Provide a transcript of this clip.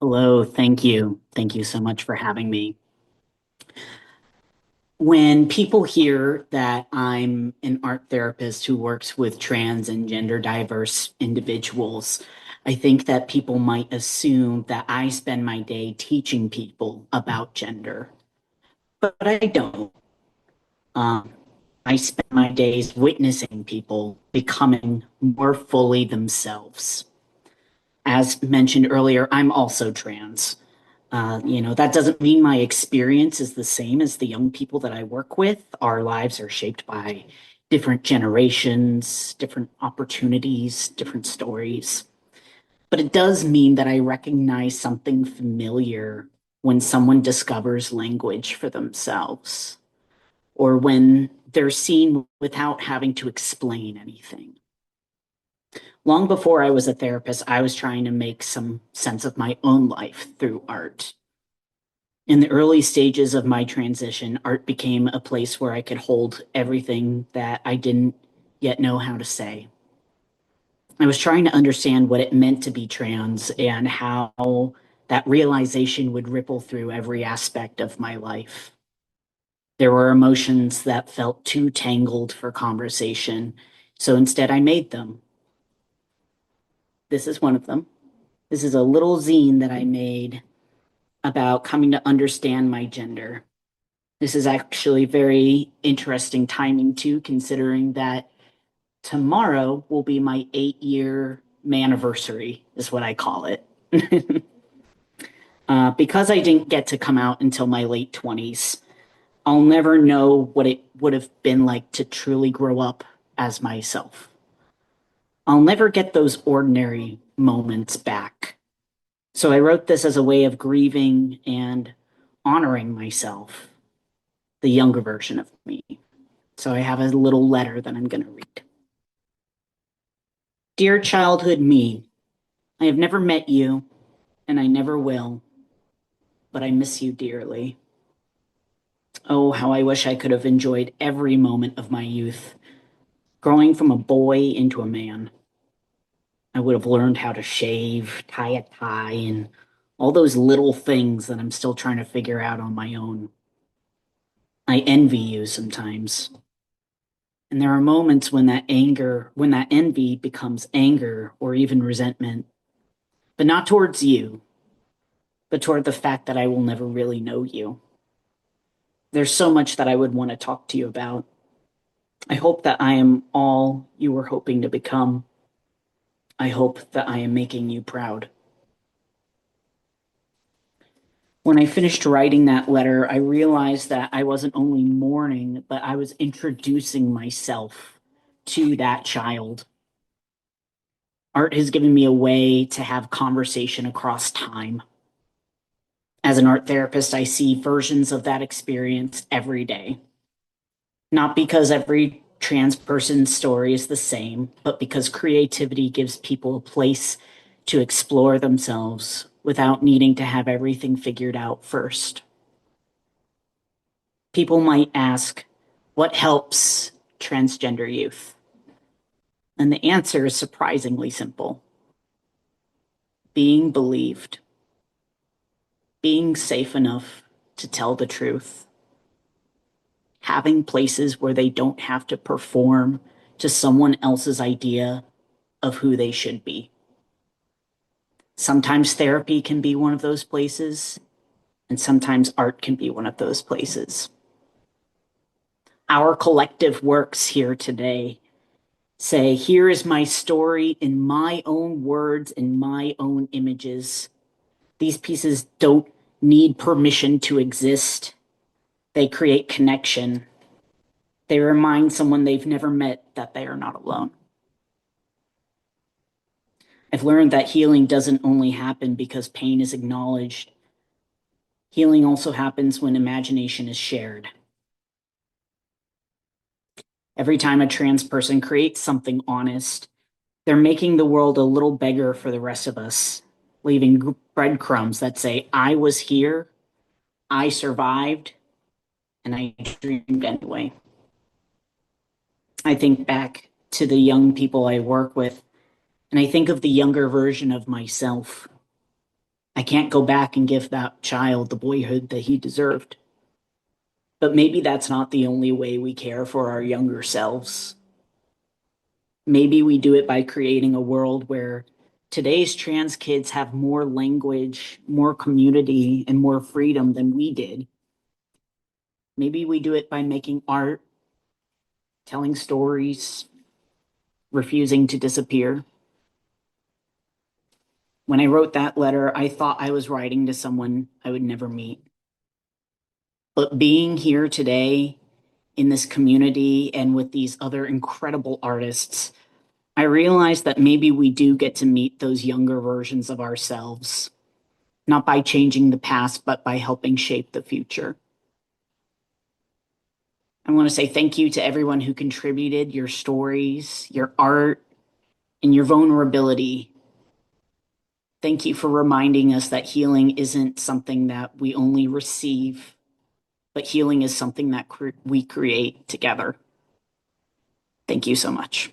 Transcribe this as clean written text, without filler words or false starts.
Hello, thank you. Thank you so much for having me. When people hear that I'm an art therapist who works with trans and gender diverse individuals, I think that people might assume that I spend my day teaching people about gender, but I don't. Um, I spend my days witnessing people becoming more fully themselves. As mentioned earlier, I'm also trans. That doesn't mean my experience is the same as the young people that I work with. Our lives are shaped by different generations, different opportunities, different stories. But it does mean that I recognize something familiar when someone discovers language for themselves or when they're seen without having to explain anything. Long before I was a therapist, I was trying to make some sense of my own life through art. In the early stages of my transition, art became a place where I could hold everything that I didn't yet know how to say. I was trying to understand what it meant to be trans and how that realization would ripple through every aspect of my life. There were emotions that felt too tangled for conversation, so instead I made them. This is one of them. This is a little zine that I made about coming to understand my gender. This is actually very interesting timing too, considering that tomorrow will be my 8-year anniversary, is what I call it. Because I didn't get to come out until my late 20s, I'll never know what it would have been like to truly grow up as myself. I'll never get those ordinary moments back. So I wrote this as a way of grieving and honoring myself, the younger version of me. So I have a little letter that I'm going to read. Dear childhood me, I have never met you, and I never will, but I miss you dearly. Oh, how I wish I could have enjoyed every moment of my youth, growing from a boy into a man. I would have learned how to shave, tie a tie, and all those little things that I'm still trying to figure out on my own. I envy you sometimes. And there are moments when that envy becomes anger or even resentment, but not towards you, but toward the fact that I will never really know you. There's so much that I would want to talk to you about. I hope that I am all you were hoping to become. I hope that I am making you proud. When I finished writing that letter, I realized that I wasn't only mourning, but I was introducing myself to that child. Art has given me a way to have conversation across time. As an art therapist, I see versions of that experience every day. Not because every trans person's story is the same, but because creativity gives people a place to explore themselves without needing to have everything figured out first. People might ask, what helps transgender youth? And the answer is surprisingly simple: being believed, being safe enough to tell the truth, having places where they don't have to perform to someone else's idea of who they should be. Sometimes therapy can be one of those places, and sometimes art can be one of those places. Our collective works here today say, here is my story in my own words, in my own images. These pieces don't need permission to exist. They create connection. They remind someone they've never met that they are not alone. I've learned that healing doesn't only happen because pain is acknowledged. Healing also happens when imagination is shared. Every time a trans person creates something honest, they're making the world a little bigger for the rest of us, leaving breadcrumbs that say, I was here, I survived, and I dreamed anyway. I think back to the young people I work with, and I think of the younger version of myself. I can't go back and give that child the boyhood that he deserved. But maybe that's not the only way we care for our younger selves. Maybe we do it by creating a world where today's trans kids have more language, more community, and more freedom than we did. Maybe we do it by making art, telling stories, refusing to disappear. When I wrote that letter, I thought I was writing to someone I would never meet. But being here today in this community and with these other incredible artists, I realized that maybe we do get to meet those younger versions of ourselves, not by changing the past, but by helping shape the future. I want to say thank you to everyone who contributed your stories, your art, and your vulnerability. Thank you for reminding us that healing isn't something that we only receive, but healing is something that we create together. Thank you so much.